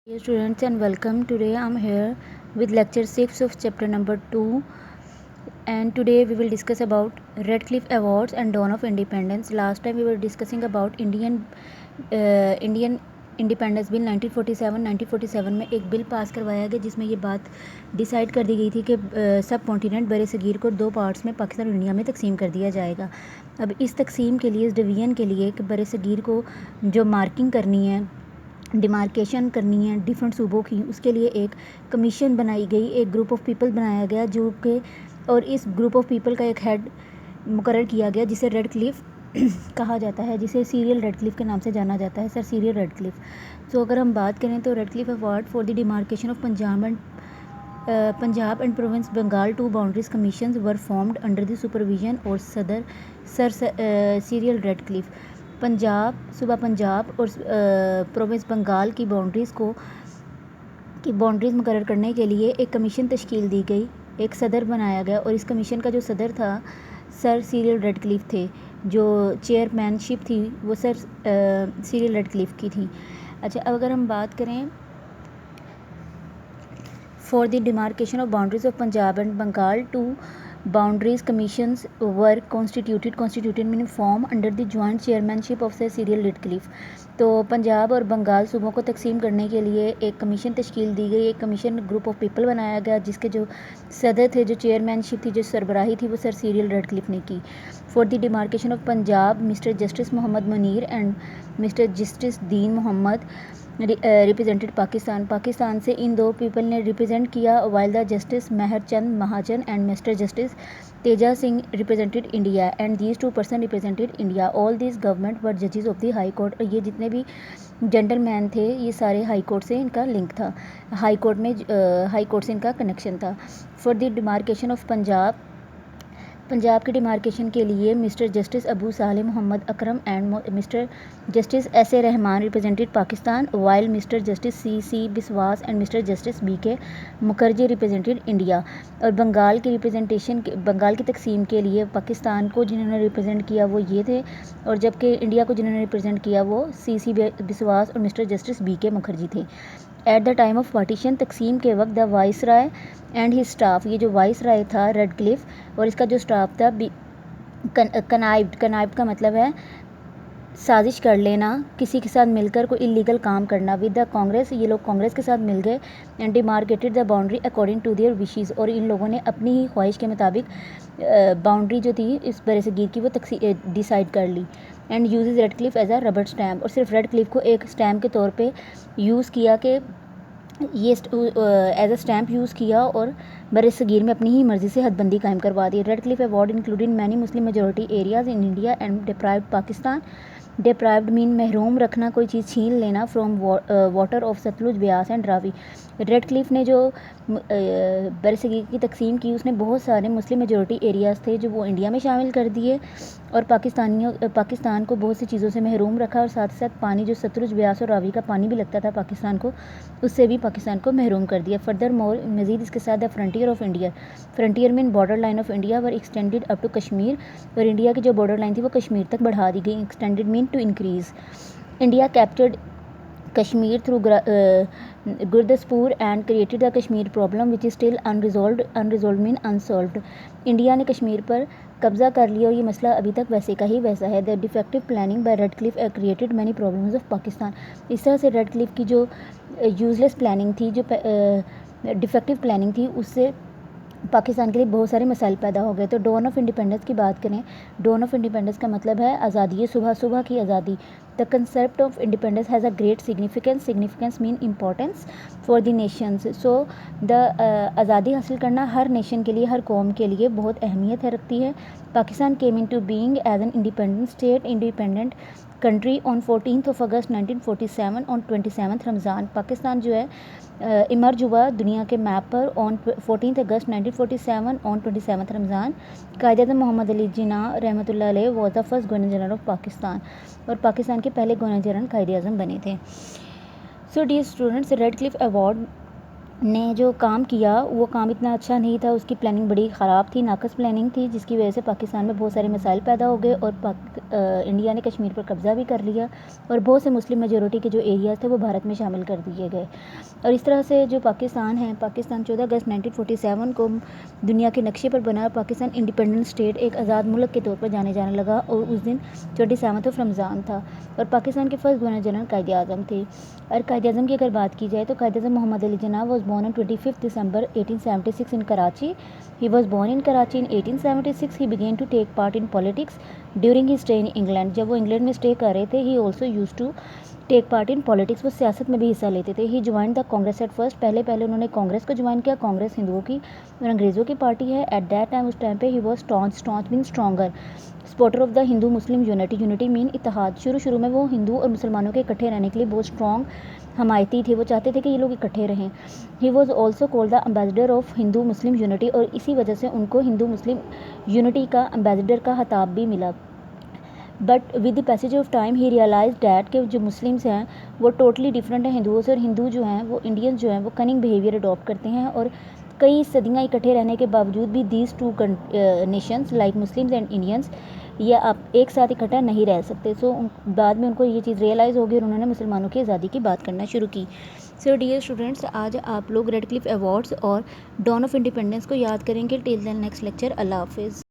Dear students and welcome. Today I'm here with lecture 6 of chapter number 2, and today we will discuss about Radcliffe Awards and Dawn of Independence. Last time we were discussing about Indian independence bill 1947 में एक bill pass करवाया गया जिसमें ये बात decide कर दी गई थी कि सब कॉन्टिनेंट बर सगीर को दो पार्ट्स में पाकिस्तान और इंडिया में तकसीम कर दिया जाएगा। अब इस तकसीम के लिए, इस डिवीज़न के लिए कि बर सगीर को जो मार्किंग करनी है, डिमार्केशन करनी है डिफरेंट सूबों की, उसके लिए एक कमीशन बनाई गई, एक ग्रुप ऑफ पीपल बनाया गया जो कि, और इस ग्रुप ऑफ पीपल का एक हेड मुकर्रर किया गया जिसे रेडक्लिफ कहा जाता है, जिसे सीरियल रेडक्लिफ के नाम से जाना जाता है, सर सीरियल रेडक्लिफ। तो अगर हम बात करें तो Radcliffe award for the demarcation of Punjab and province Bengal two boundaries commissions were formed under the supervision और सर सीरियल रेडक्लिफ। सूबा पंजाब और प्रोविंस बंगाल की बाउंड्रीज़ मुकर्रर करने के लिए एक कमीशन तश्कील दी गई, एक सदर बनाया गया, और इस कमीशन का जो सदर था सर सीरियल रेडक्लिफ थे। जो चेयरमैनशिप थी वो सर सीरियल रेडक्लिफ की थी। अच्छा, अब अगर हम बात करें for the demarcation of boundaries of Punjab and Bengal two boundaries commissions were constituted mean form under the joint chairmanship of sir Cyril Radcliffe. तो पंजाब और बंगाल सूबों को तकसीम करने के लिए एक कमीशन तश्कील दी गई, एक कमीशन ग्रुप ऑफ पीपल बनाया गया जिसके जो सदर थे, जो चेयरमैनशिप थी, जो सरबराही थी, वो सर सीरियल रेडक्लिफ ने की। For the demarcation of Punjab mister justice Mohammad Munir and mister justice Din Mohammad represented Pakistan से इन दो पीपल ने रिप्रेजेंट किया, while the justice Mehr Chand Mahajan and mister justice Teja Singh represented India and these two person represented India. All this government were जजेस of the high court. और ये जितने भी gentleman थे ये सारे हाई कोर्ट से इनका लिंक था, हाई कोर्ट से इनका कनेक्शन था। For the demarcation of Punjab के डिमार्केशन के लिए mister justice Abu Saleh Mohammad Akram and mister justice S A Rahman represented Pakistan, while mister justice C Biswas and mister justice BK Mukherjee represented India. और बंगाल की तकसीम के लिए पाकिस्तान को जिन्होंने रिप्रेजेंट किया वो ये थे, और जबकि इंडिया को जिन्होंने रिप्रेजेंट किया वो CC बिस्वास और मिस्टर जस्टिस BK मुखर्जी थे। At the time of partition, तकसीम के वक्त, the viceroy and his staff, ये जो वाइस राय था रेडक्लिफ और इसका जो स्टाफ था कनाइब्ड का मतलब है साजिश कर लेना, किसी के साथ मिलकर कोई इलीगल काम करना। विद द कांग्रेस, ये लोग कांग्रेस के साथ मिल गए and demarcated the boundary according to their wishes, और इन लोगों ने अपनी ही ख्वाहिश के मुताबिक बाउंड्री जो थी इस बरसगीर की वो डिसाइड कर ली। And uses Radcliffe as a rubber stamp, और सिर्फ रेडक्लिफ को एक स्टैम्प के तौर पे यूज़ किया कि ये एज अ स्टैम्प यूज़ किया और बरसगीर में अपनी ही मर्ज़ी से हदबंदी कायम करवा दी। Radcliffe award including many Muslim majority areas in India and deprived Pakistan. Deprived mean महरूम रखना, कोई चीज़ छीन लेना, from water of Sutlej, Beas and Ravi. Radcliffe ने जो बरसगीर की तकसीम की उसने बहुत सारे मुस्लिम मेजॉरिटी एरियाज़ थे जो वो इंडिया में शामिल कर दिए, और पाकिस्तान को बहुत सी चीज़ों से महरूम रखा, और साथ साथ पानी जो सतलुज, ब्यास और रावी का पानी भी लगता था पाकिस्तान को, उससे भी पाकिस्तान को महरूम कर दिया। फर्दर मोर मज़ीद इसके साथ the frontier mean border line of India were extended up to Kashmir, और इंडिया की जो बॉर्डर लाइन थी वो कश्मीर तक बढ़ा दी गई। Extended mean to increase. India captured Kashmir through Gurdaspur and created the Kashmir problem which is still unresolved mean unsolved। India ने कश्मीर पर कब्ज़ा कर लिया और ये मसला अभी तक वैसे का ही वैसा है। The defective planning by Radcliffe created many problems of Pakistan. इस तरह से रेडक्लिफ की जो यूजलेस प्लानिंग थी, जो डिफेक्टिव प्लानिंग थी, उससे पाकिस्तान के लिए बहुत सारे मसाइल पैदा हो गए। तो डॉन ऑफ इंडिपेंडेंस की बात करें, डॉन ऑफ इंडिपेंडेंस का मतलब है आज़ादी, ये सुबह की आज़ादी। The concept of independence has a great significance mean importance for the Nations. So the आज़ादी हासिल करना हर नेशन के लिए, हर कौम के लिए बहुत अहमियत रखती है। Pakistan came into being as an independent country on 14 August 1947 on 27 Ramzan. Pakistan जो है इमर्ज हुआ दुनिया के मैप पर on 14 August 1947 on 27 Ramzan. Quaid-e-Azam Mohammad Ali Jinnah रहमतुल्लाह अलैह was the first governor general of Pakistan, और पाकिस्तान के पहले गवर्नर जनरल कायद-ए-आज़म बने थे। So dear students, Radcliffe award نے جو کام کیا وہ کام اتنا اچھا نہیں تھا، اس کی پلاننگ بڑی خراب تھی، ناقص پلاننگ تھی، جس کی وجہ سے پاکستان میں بہت سارے مسائل پیدا ہو گئے اور انڈیا نے کشمیر پر قبضہ بھی کر لیا اور بہت سے مسلم میجورٹی کے جو ایریاز تھے وہ بھارت میں شامل کر دیے گئے۔ اور اس طرح سے جو پاکستان ہے، پاکستان 14 اگست 1947 کو دنیا کے نقشے پر بنا، پاکستان انڈیپینڈنٹ اسٹیٹ ایک آزاد ملک کے طور پر جانے جانے لگا اور اس دن 27 رمضان تھا اور پاکستان کے first governor general Quaid Azam تھے۔ اور قائد اعظم کی اگر بات کی جائے تو قائد اعظم محمد Ali Jinnah was born on 25 December 1876 in Karachi. He was born in Karachi in 1876. He began to take part in politics during his stay in England. جب وہ انگلینڈ میں اسٹے کر رہے تھے he also used to take part in politics, وہ سیاست میں بھی حصہ لیتے تھے۔ He join the Congress at first, پہلے انہوں نے کانگریس کو جوائن کیا۔ کانگریس ہندوؤں کی اور انگریزوں کی پارٹی ہے۔ ایٹ دیٹ ٹائم، اس ٹائم پہ he was staunch man stronger supporter of the Hindu Muslim unity mean اتحاد۔ شروع میں وہ ہندو اور مسلمانوں کے اکٹھے رہنے کے لیے بہت اسٹرانگ حمایتی تھے، وہ چاہتے تھے کہ یہ لوگ اکٹھے رہیں۔ He was also called the ambassador of Hindu Muslim unity, اور اسی وجہ سے ان کو ہندو مسلم یونٹی کا امبیسڈر کا خطاب بھی ملا۔ But with the passage of time he realized that کہ جو مسلمس ہیں وہ ٹوٹلی ڈفرینٹ ہیں ہندوؤں سے، اور ہندو جو ہیں وہ انڈینس جو ہیں وہ کننگ بیہیویئر اڈاپٹ کرتے ہیں، اور کئی صدیاں اکٹھے رہنے کے باوجود بھی these two nations like Muslims and Indians یا آپ ایک ساتھ اکٹھا نہیں رہ سکتے۔ بعد میں ان کو یہ چیز ریئلائز ہوگی اور انہوں نے مسلمانوں کی آزادی کی بات کرنا شروع کی۔ ڈیئر اسٹوڈنٹس، آج آپ لوگ ریڈ کلف ایوارڈز اور ڈان آف انڈیپینڈنس کو یاد کریں گے۔ ٹل دین نیکسٹ لیکچر، اللہ حافظ۔